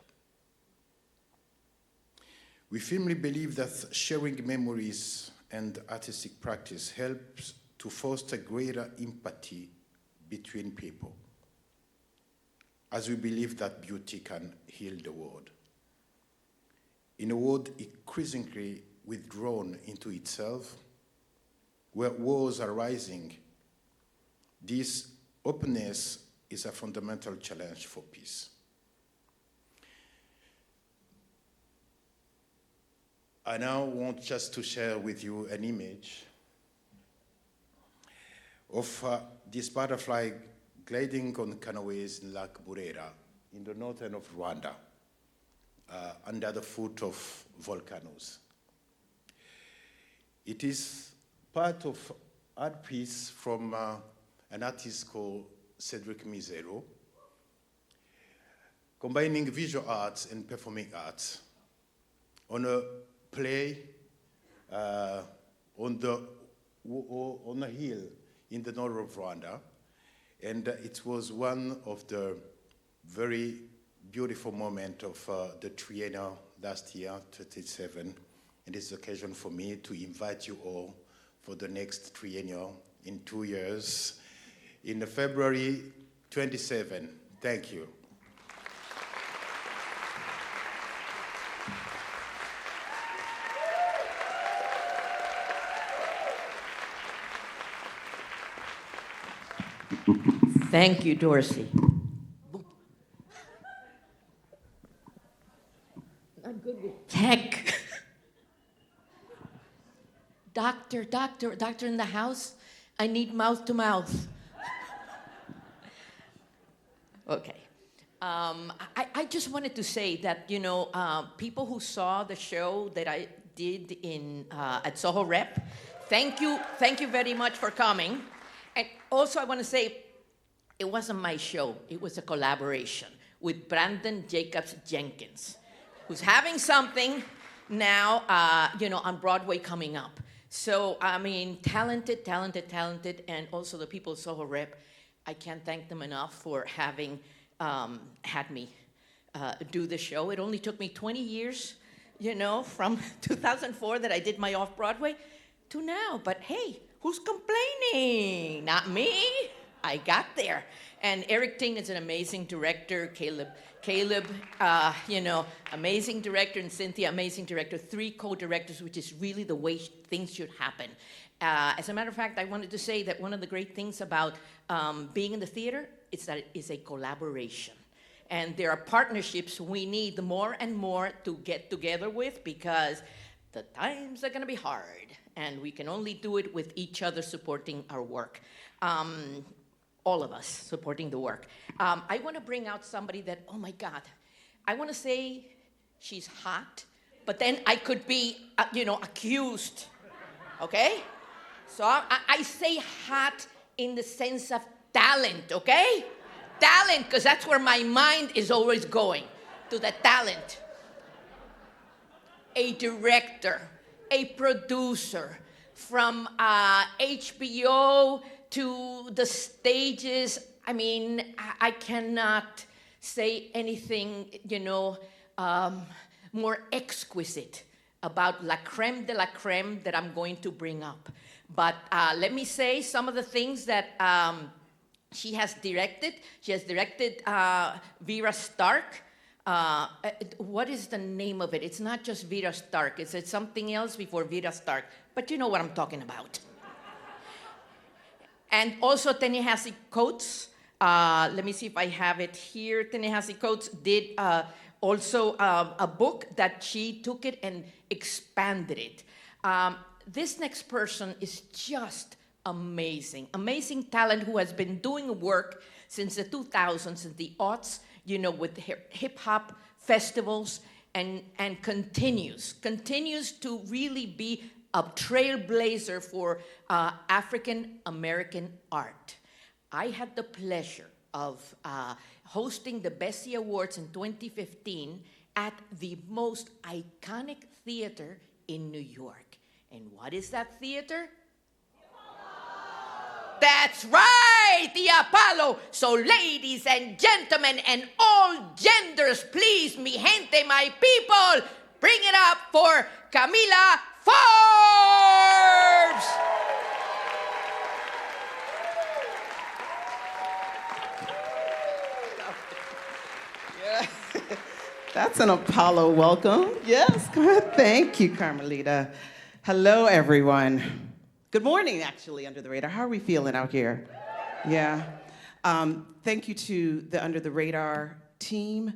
[SPEAKER 10] We firmly believe that sharing memories and artistic practice helps to foster greater empathy between people, as we believe that beauty can heal the world. In a world increasingly withdrawn into itself, where wars are rising, this openness is a fundamental challenge for peace. I now want just to share with you an image of this butterfly gliding on canoes in Lake Burera in the northern of Rwanda, under the foot of volcanoes. It is part of art piece from an artist called Cedric Mizero, combining visual arts and performing arts on a play on a hill in the north of Rwanda. And it was one of the very beautiful moments of the Triennial last year, 27. And it's an occasion for me to invite you all for the next Triennial in 2 years, in February 27. Thank you.
[SPEAKER 8] Thank you, Dorcy. I'm good with tech. Doctor in the house? I need mouth to mouth. Okay. I just wanted to say that, people who saw the show that I did at Soho Rep, thank you very much for coming. And also I want to say, it wasn't my show, it was a collaboration with Brandon Jacobs Jenkins, who's having something now, on Broadway coming up. So, talented, and also the people of Soho Rep, I can't thank them enough for having had me do the show. It only took me 20 years, from 2004 that I did my off-Broadway to now. But hey, who's complaining? Not me. I got there. And Eric Ting is an amazing director. Caleb, amazing director, and Cynthia, amazing director. 3 co-directors, which is really the way things should happen. As a matter of fact, I wanted to say that one of the great things about being in the theater is that it is a collaboration. And there are partnerships we need more and more to get together with, because the times are going to be hard. And we can only do it with each other supporting our work. All of us supporting the work. I want to bring out somebody that, oh my God, I want to say she's hot, but then I could be, accused, okay? So I say hot in the sense of talent, okay? Talent, because that's where my mind is always going, to the talent. A director, a producer, from HBO to the stages. I cannot say anything, more exquisite about la creme de la creme that I'm going to bring up. But let me say some of the things that she has directed. She has directed Vera Stark. What is the name of it? It's not just Vera Stark. It's something else before Vera Stark. But you know what I'm talking about. And also Ta-Nehisi Coates. Let me see if I have it here. Ta-Nehisi Coates did also a book that she took it and expanded it. This next person is just amazing. Amazing talent who has been doing work since the 2000s and the aughts, you know, with hip-hop festivals and continues to really be a trailblazer for African American art. I had the pleasure of hosting the Bessie Awards in 2015 at the most iconic theater in New York. And what is that theater? That's right, the Apollo. So ladies and gentlemen and all genders, please, mi gente, my people, bring it up for Kamilah Forbes.
[SPEAKER 9] That's an Apollo welcome. Yes, good. Thank you, Carmelita. Hello, everyone. Good morning, actually, Under the Radar. How are we feeling out here? Yeah. Thank you to the Under the Radar team.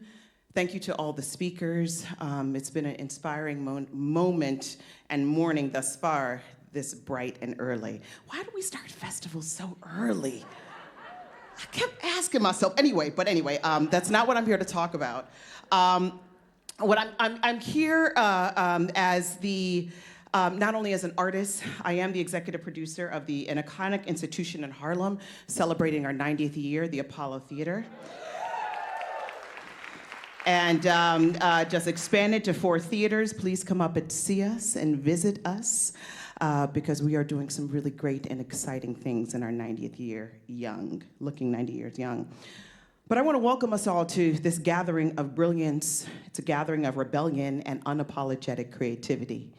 [SPEAKER 9] Thank you to all the speakers. It's been an inspiring moment and morning thus far, this bright and early. Why do we start festivals so early? I kept asking myself. Anyway, that's not what I'm here to talk about. I'm here as the not only as an artist, I am the executive producer of an iconic institution in Harlem celebrating our 90th year, the Apollo Theater. And just expanded to 4 theaters. Please come up and see us and visit us because we are doing some really great and exciting things in our 90th year young, looking 90 years young. But I want to welcome us all to this gathering of brilliance. It's a gathering of rebellion and unapologetic creativity.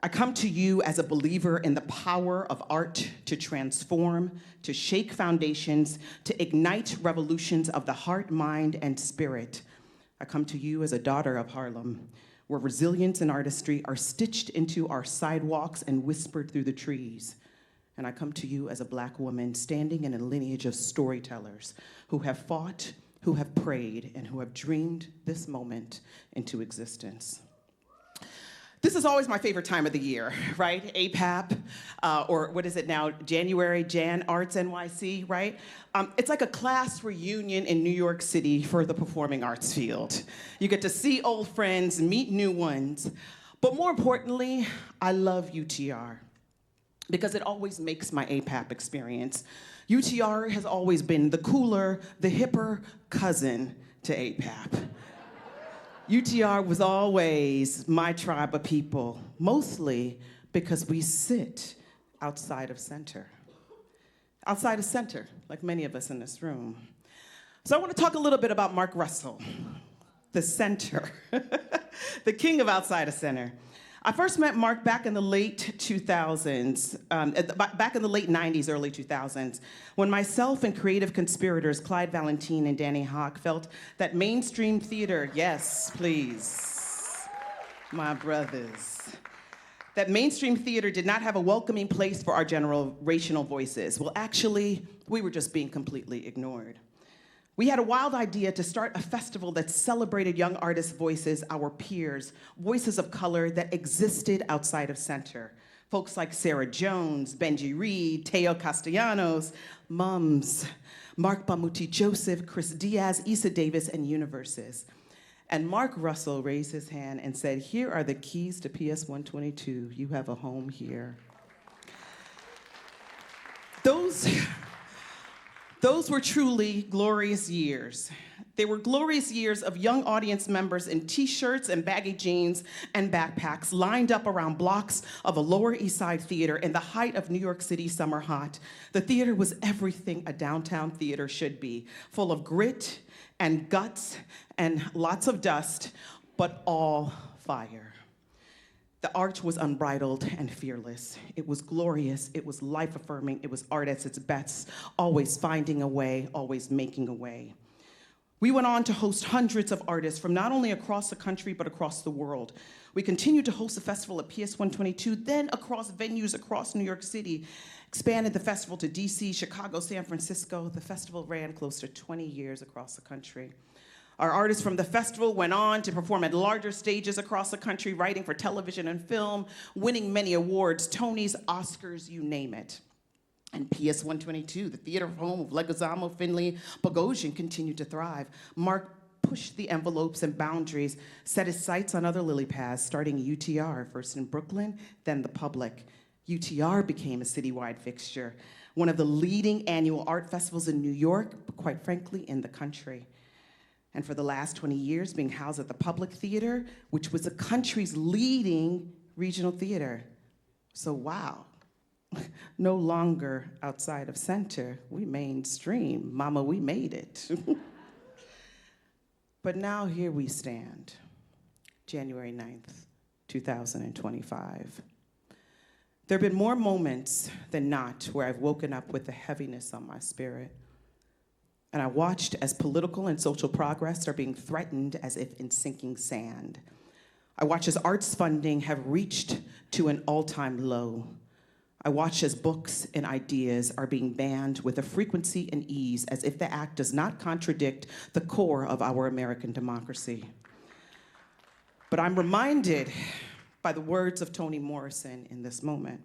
[SPEAKER 9] I come to you as a believer in the power of art to transform, to shake foundations, to ignite revolutions of the heart, mind, and spirit. I come to you as a daughter of Harlem, where resilience and artistry are stitched into our sidewalks and whispered through the trees. And I come to you as a Black woman standing in a lineage of storytellers who have fought, who have prayed, and who have dreamed this moment into existence. This is always my favorite time of the year, right? APAP, or what is it now, January, Jan Arts NYC, right? It's like a class reunion in New York City for the performing arts field. You get to see old friends, meet new ones, but more importantly, I love UTR because it always makes my APAP experience. UTR has always been the cooler, the hipper cousin to APAP. UTR was always my tribe of people, mostly because we sit outside of center. Outside of center, like many of us in this room. So I want to talk a little bit about Mark Russell, the center, the king of outside of center. I first met Mark back in the late 2000s, back in the late 90s, early 2000s, when myself and creative conspirators Clyde Valentine and Danny Hawk felt that mainstream theater, yes, please, my brothers, that mainstream theater did not have a welcoming place for our generational voices. Well, actually, we were just being completely ignored. We had a wild idea to start a festival that celebrated young artists' voices, our peers, voices of color that existed outside of center. Folks like Sarah Jones, Benji Reed, Teo Castellanos, Mums, Mark Bamuti Joseph, Chris Diaz, Issa Davis, and Universes. And Mark Russell raised his hand and said, "Here are the keys to PS 122. You have a home here." Those were truly glorious years. They were glorious years of young audience members in t-shirts and baggy jeans and backpacks lined up around blocks of a Lower East Side theater in the height of New York City summer hot. The theater was everything a downtown theater should be, full of grit and guts and lots of dust, but all fire. The art was unbridled and fearless. It was glorious, it was life-affirming, it was art at its best, always finding a way, always making a way. We went on to host hundreds of artists from not only across the country, but across the world. We continued to host the festival at PS 122, then across venues across New York City, expanded the festival to DC, Chicago, San Francisco. The festival ran close to 20 years across the country. Our artists from the festival went on to perform at larger stages across the country, writing for television and film, winning many awards, Tonys, Oscars, you name it. And PS 122, the theater home of Leguizamo, Finley, Bogosian, continued to thrive. Mark pushed the envelopes and boundaries, set his sights on other lily pads, starting UTR, first in Brooklyn, then the Public. UTR became a citywide fixture, one of the leading annual art festivals in New York, but quite frankly, in the country. And for the last 20 years, being housed at the Public Theater, which was the country's leading regional theater. So wow, no longer outside of center, we mainstream. Mama, we made it. But now here we stand, January 9th, 2025. There have been more moments than not where I've woken up with a heaviness on my spirit. And I watched as political and social progress are being threatened as if in sinking sand. I watched as arts funding have reached to an all-time low. I watched as books and ideas are being banned with a frequency and ease as if the act does not contradict the core of our American democracy. But I'm reminded by the words of Toni Morrison in this moment.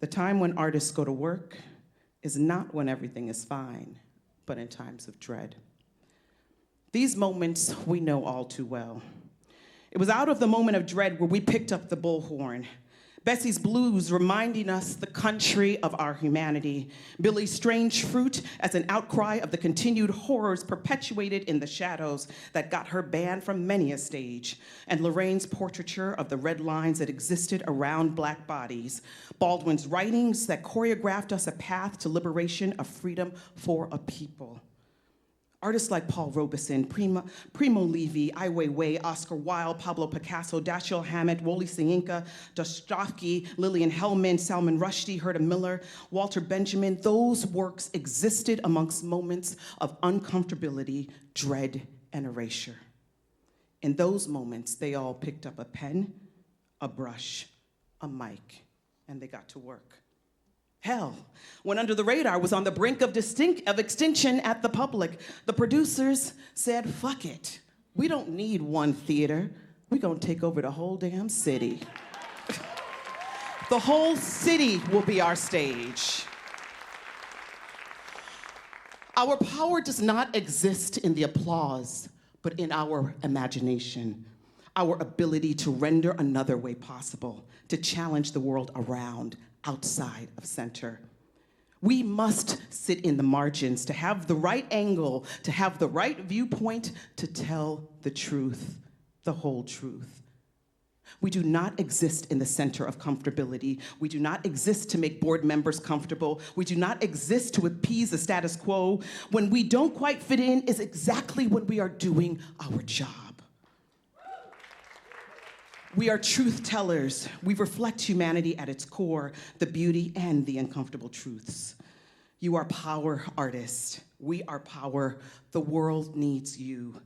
[SPEAKER 9] The time when artists go to work is not when everything is fine, but in times of dread. These moments we know all too well. It was out of the moment of dread where we picked up the bullhorn. Bessie's Blues reminding us the country of our humanity. Billy's Strange Fruit as an outcry of the continued horrors perpetuated in the shadows that got her banned from many a stage. And Lorraine's portraiture of the red lines that existed around Black bodies. Baldwin's writings that choreographed us a path to liberation of freedom for a people. Artists like Paul Robeson, Primo Levi, Ai Weiwei, Oscar Wilde, Pablo Picasso, Dashiell Hammett, Wole Soyinka, Dostoevsky, Lillian Hellman, Salman Rushdie, Herta Miller, Walter Benjamin, those works existed amongst moments of uncomfortability, dread, and erasure. In those moments, they all picked up a pen, a brush, a mic, and they got to work. Hell, when Under the Radar was on the brink of extinction at the Public, the producers said, fuck it. We don't need one theater. We're gonna take over the whole damn city. The whole city will be our stage. Our power does not exist in the applause, but in our imagination, our ability to render another way possible, to challenge the world around, outside of center. We must sit in the margins to have the right angle, to have the right viewpoint, to tell the truth, the whole truth. We do not exist in the center of comfortability. We do not exist to make board members comfortable. We do not exist to appease the status quo. When we don't quite fit in is exactly when we are doing our job. We are truth tellers. We reflect humanity at its core, the beauty and the uncomfortable truths. You are power artists. We are power. The world needs you.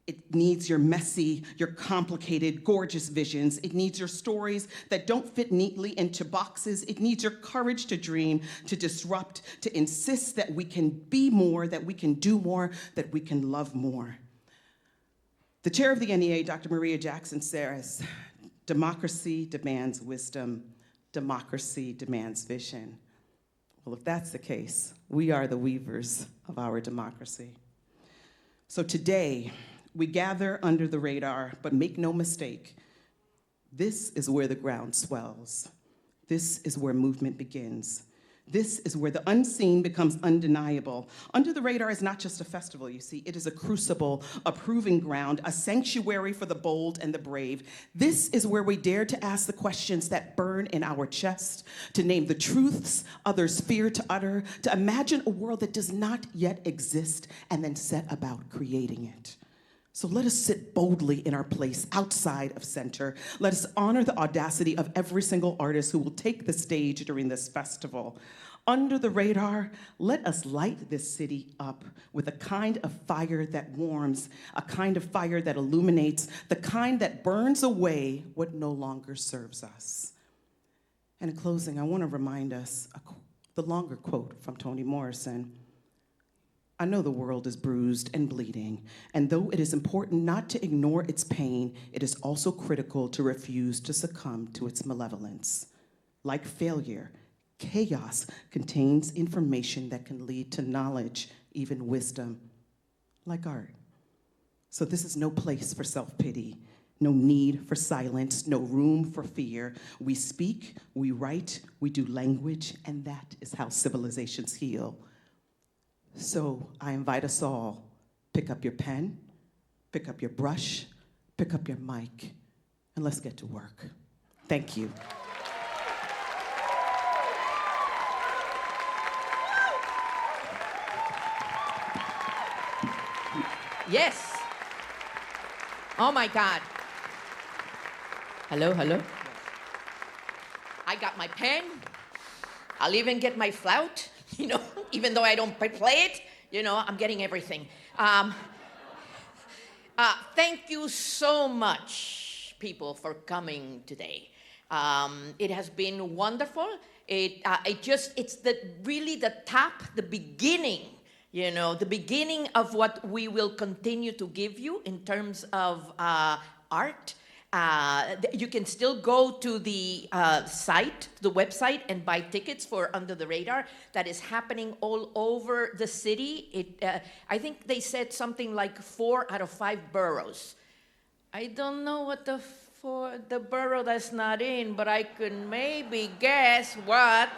[SPEAKER 9] It needs your messy, your complicated, gorgeous visions. It needs your stories that don't fit neatly into boxes. It needs your courage to dream, to disrupt, to insist that we can be more, that we can do more, that we can love more. The chair of the NEA, Dr. Maria Jackson says, democracy demands wisdom, democracy demands vision. Well, if that's the case, we are the weavers of our democracy. So today, we gather under the radar, but make no mistake, this is where the ground swells. This is where movement begins. This is where the unseen becomes undeniable. Under the Radar is not just a festival, you see. It is a crucible, a proving ground, a sanctuary for the bold and the brave. This is where we dare to ask the questions that burn in our chest, to name the truths others fear to utter, to imagine a world that does not yet exist, and then set about creating it. So let us sit boldly in our place outside of center. Let us honor the audacity of every single artist who will take the stage during this festival. Under the radar, let us light this city up with a kind of fire that warms, a kind of fire that illuminates, the kind that burns away what no longer serves us. And in closing, I want to remind us the longer quote from Toni Morrison. I know the world is bruised and bleeding, and though it is important not to ignore its pain, it is also critical to refuse to succumb to its malevolence. Like failure, chaos contains information that can lead to knowledge, even wisdom, like art. So this is no place for self-pity, no need for silence, no room for fear. We speak, we write, we do language, and that is how civilizations heal. So I invite us all, pick up your pen, pick up your brush, pick up your mic, and let's get to work. Thank you.
[SPEAKER 8] Yes. Oh my God. Hello, hello. I got my pen. I'll even get my flout, even though I don't play it, I'm getting everything. Thank you so much, people, for coming today. It has been wonderful. It's really the beginning, the beginning of what we will continue to give you in terms of art. You can still go to the website, and buy tickets for Under the Radar. That is happening all over the city. I think they said something like 4 out of 5 boroughs. I don't know what the borough that's not in, but I could maybe guess what.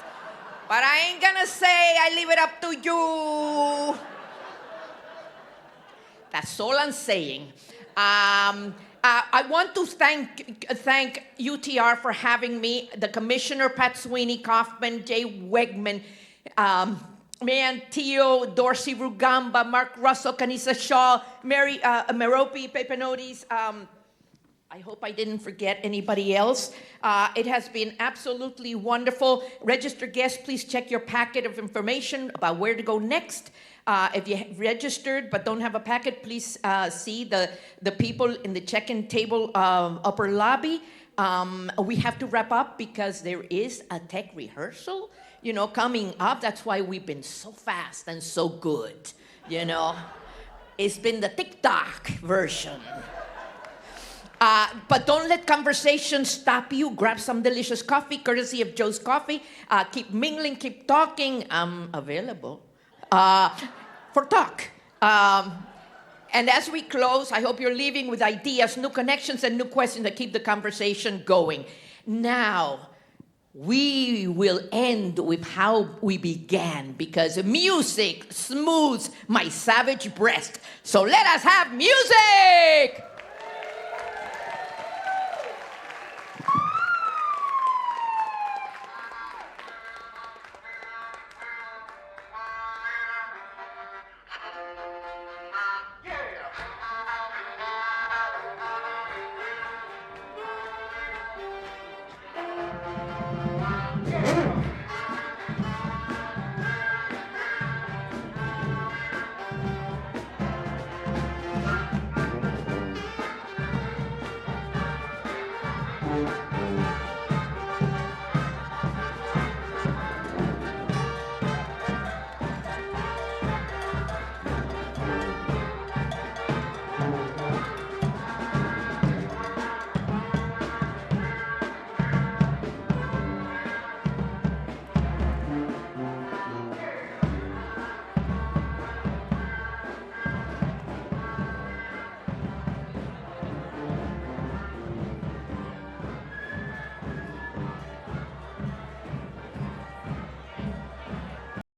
[SPEAKER 8] But I ain't gonna say, I leave it up to you. That's all I'm saying. I want to thank UTR for having me, the Commissioner, Pat Sweeney, Kaufman, Jay Wegman, Mei Ann Teo, Dorcy Rugamba, Mark Russell, Kanisa Shaw, Merope, Pepenotis. I hope I didn't forget anybody else. It has been absolutely wonderful. Registered guests, please check your packet of information about where to go next. If you registered but don't have a packet, please see the people in the check-in table upper lobby. We have to wrap up because there is a tech rehearsal, coming up. That's why we've been so fast and so good, It's been the TikTok version. But don't let conversation stop you. Grab some delicious coffee, courtesy of Joe's Coffee. Keep mingling, keep talking. I'm available for talk. And as we close, I hope you're leaving with ideas, new connections, and new questions that keep the conversation going. Now, we will end with how we began, because music smooths my savage breast. So let us have music!